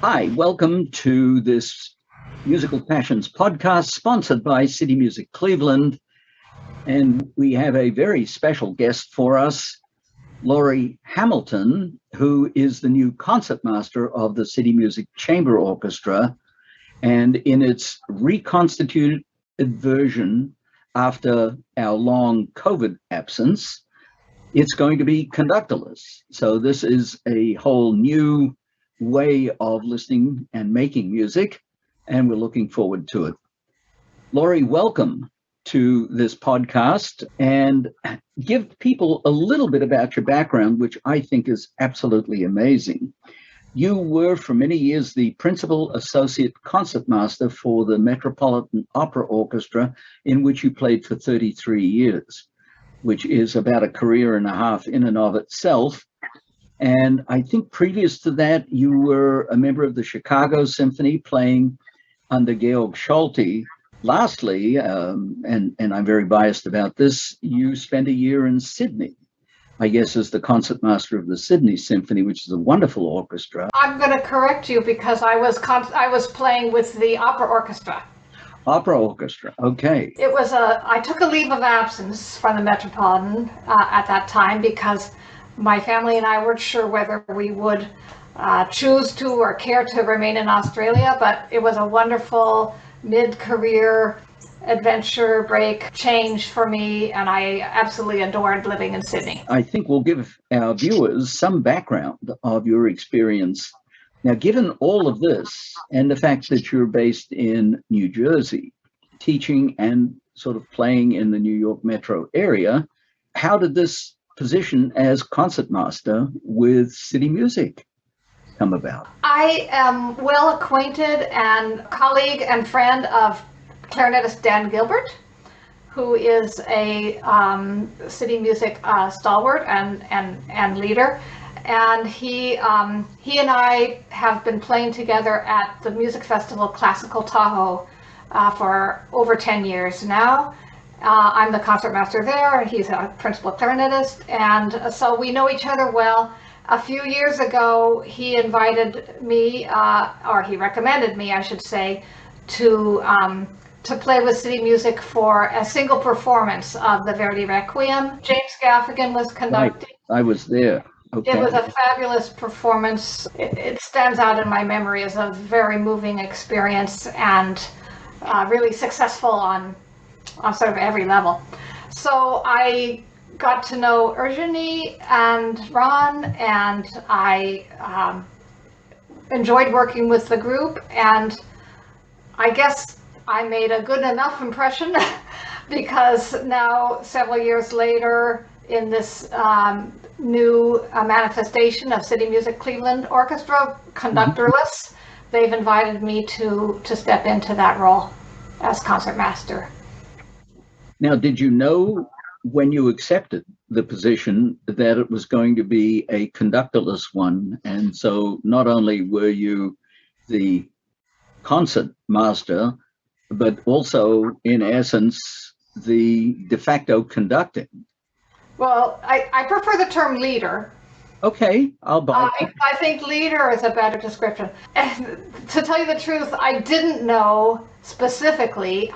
Hi, welcome to this Musical Passions podcast sponsored by CityMusic Cleveland. And we have a very special guest for us, Laurie Hamilton, who is the new concertmaster of the CityMusic Chamber Orchestra. And in its reconstituted version after our long COVID absence, it's going to be conductorless. So this is a whole new way of listening and making music, and we're looking forward to it. Laurie, welcome to this podcast, and give people a little bit about your background, which I think is absolutely amazing. You were for many years the principal associate concertmaster for the Metropolitan Opera Orchestra, in which you played for 33 years, which is about a career and a half in and of itself. And I think previous to that, you were a member of the Chicago Symphony playing under Georg Scholti. Lastly, and I'm very biased about this, you spent a year in Sydney, I guess, as the concertmaster of the Sydney Symphony, which is a wonderful orchestra. I'm going to correct you because I was playing with the opera orchestra. Opera orchestra, okay. I took a leave of absence from the Metropolitan at that time because my family and I weren't sure whether we would choose to or care to remain in Australia, but it was a wonderful mid-career adventure break change for me, and I absolutely adored living in Sydney. I think we'll give our viewers some background of your experience. Now, given all of this and the fact that you're based in New Jersey, teaching and sort of playing in the New York metro area, how did this position as concertmaster with CityMusic come about? I am well acquainted and colleague and friend of clarinetist Dan Gilbert, who is a CityMusic stalwart and leader. And he and I have been playing together at the music festival Classical Tahoe for over 10 years now. I'm the concertmaster there, and he's a principal clarinetist, and so we know each other well. A few years ago, he invited me, or he recommended me, I should say, to play with CityMusic for a single performance of the Verdi Requiem. James Gaffigan was conducting. Right. I was there. Okay. It was a fabulous performance. It stands out in my memory as a very moving experience and really successful on sort of every level. So I got to know Eugenie and Ron, and I enjoyed working with the group, and I guess I made a good enough impression because now, several years later, in this new manifestation of CityMusic Cleveland Orchestra, conductorless, they've invited me to step into that role as concertmaster. Now, did you know when you accepted the position that it was going to be a conductorless one? And so not only were you the concert master, but also, in essence, the de facto conducting. Well, I prefer the term leader. Okay, I'll buy it. I think leader is a better description. And to tell you the truth, I didn't know specifically.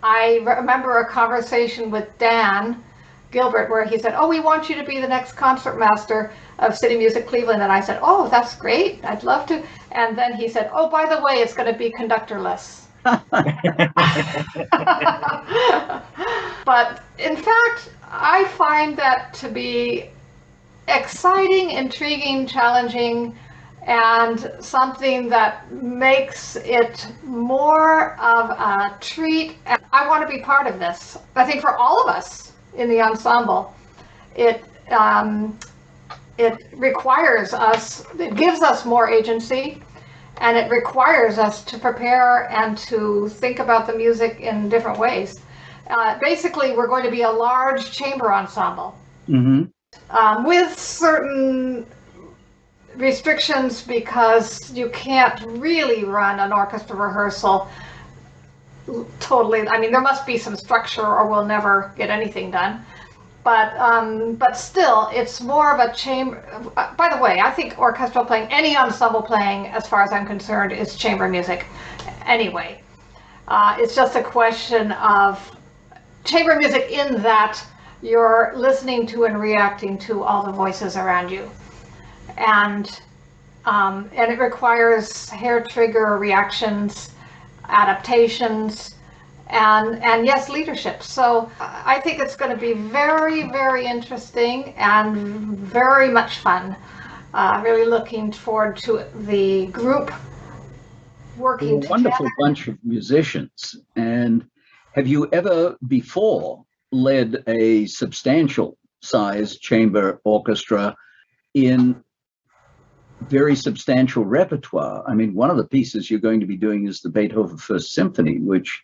I remember a conversation with Dan Gilbert where he said, "Oh, we want you to be the next concertmaster of CityMusic Cleveland." And I said, "Oh, that's great. I'd love to." And then he said, "Oh, by the way, it's going to be conductorless." But in fact, I find that to be exciting, intriguing, challenging, and something that makes it more of a treat. I want to be part of this. I think for all of us in the ensemble, it requires us, it gives us more agency, and it requires us to prepare and to think about the music in different ways. Basically, we're going to be a large chamber ensemble with certain restrictions because you can't really run an orchestra rehearsal totally. I mean, there must be some structure or we'll never get anything done. But still, it's more of a chamber. By the way, I think orchestral playing, any ensemble playing, as far as I'm concerned, is chamber music. Anyway, it's just a question of chamber music in that you're listening to and reacting to all the voices around you, and it requires hair trigger reactions, adaptations, and yes, leadership. So I think it's going to be very, very interesting and very much fun. Really looking forward to the group working together. A wonderful bunch of musicians. And have you ever before led a substantial size chamber orchestra in very substantial repertoire? I mean, one of the pieces you're going to be doing is the Beethoven First Symphony, which,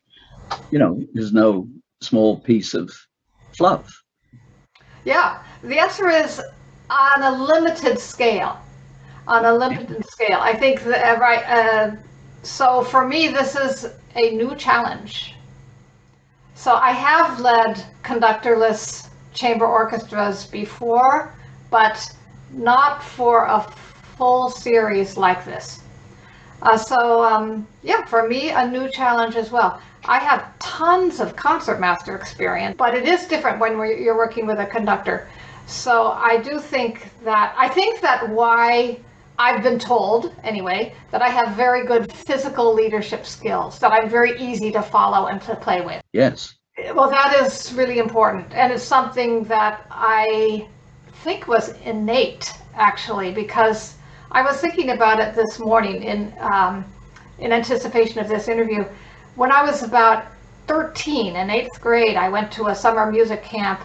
is no small piece of fluff. Yeah, the answer is on a limited scale. On a limited scale. I think that, right, so for me, this is a new challenge. So I have led conductorless chamber orchestras before, but not for a full series like this. For me, a new challenge as well. I have tons of Concertmaster experience, but it is different when you're working with a conductor. So I think that why I've been told, anyway, that I have very good physical leadership skills, that I'm very easy to follow and to play with. Yes. Well, that is really important. And it's something that I think was innate, actually, because I was thinking about it this morning in anticipation of this interview. When I was about 13, in 8th grade, I went to a summer music camp,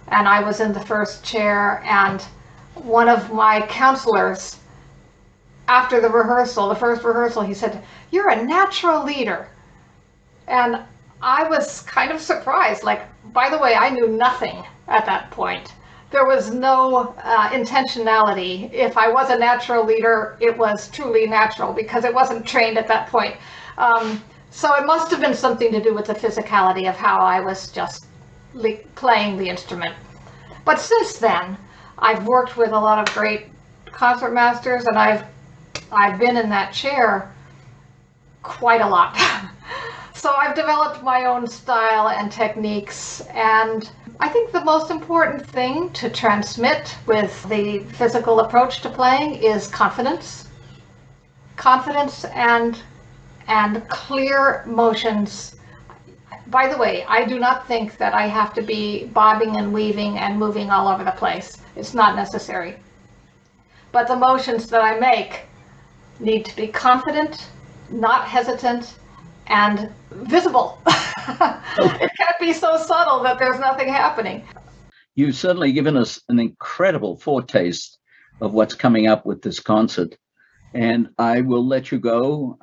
and I was in the first chair, and one of my counselors, after the first rehearsal, he said, "You're a natural leader." And I was kind of surprised. Like, by the way, I knew nothing at that point. There was no intentionality. If I was a natural leader, it was truly natural because it wasn't trained at that point. So it must have been something to do with the physicality of how I was just playing the instrument. But since then, I've worked with a lot of great concertmasters, and I've been in that chair quite a lot. So I've developed my own style and techniques, and I think the most important thing to transmit with the physical approach to playing is confidence. Confidence and clear motions. By the way, I do not think that I have to be bobbing and weaving and moving all over the place. It's not necessary. But the motions that I make need to be confident, not hesitant, and visible. It can't be so subtle that there's nothing happening. You've certainly given us an incredible foretaste of what's coming up with this concert. And I will let you go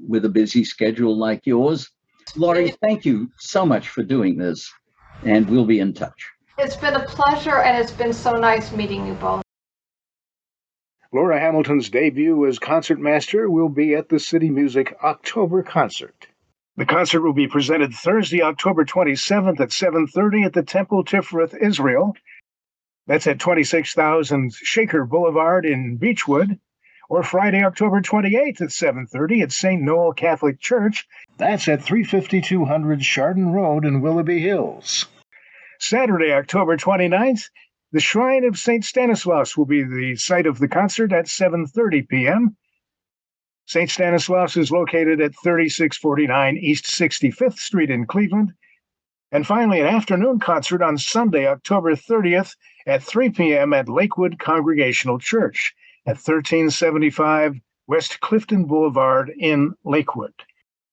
with a busy schedule like yours. Laurie, thank you so much for doing this, and we'll be in touch. It's been a pleasure, and it's been so nice meeting you both. Laura Hamilton's debut as concertmaster will be at the CityMusic October concert. The concert will be presented Thursday, October 27th at 7:30 at the Temple Tifereth, Israel. That's at 26,000 Shaker Boulevard in Beechwood. Or Friday, October 28th at 7:30 at St. Noel Catholic Church. That's at 35200 Chardon Road in Willoughby Hills. Saturday, October 29th, the Shrine of St. Stanislaus will be the site of the concert at 7:30 p.m. St. Stanislaus is located at 3649 East 65th Street in Cleveland. And finally, an afternoon concert on Sunday, October 30th at 3 p.m. at Lakewood Congregational Church at 1375 West Clifton Boulevard in Lakewood.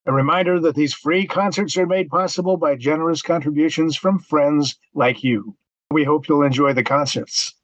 A reminder that these free concerts are made possible by generous contributions from friends like you. We hope you'll enjoy the concerts.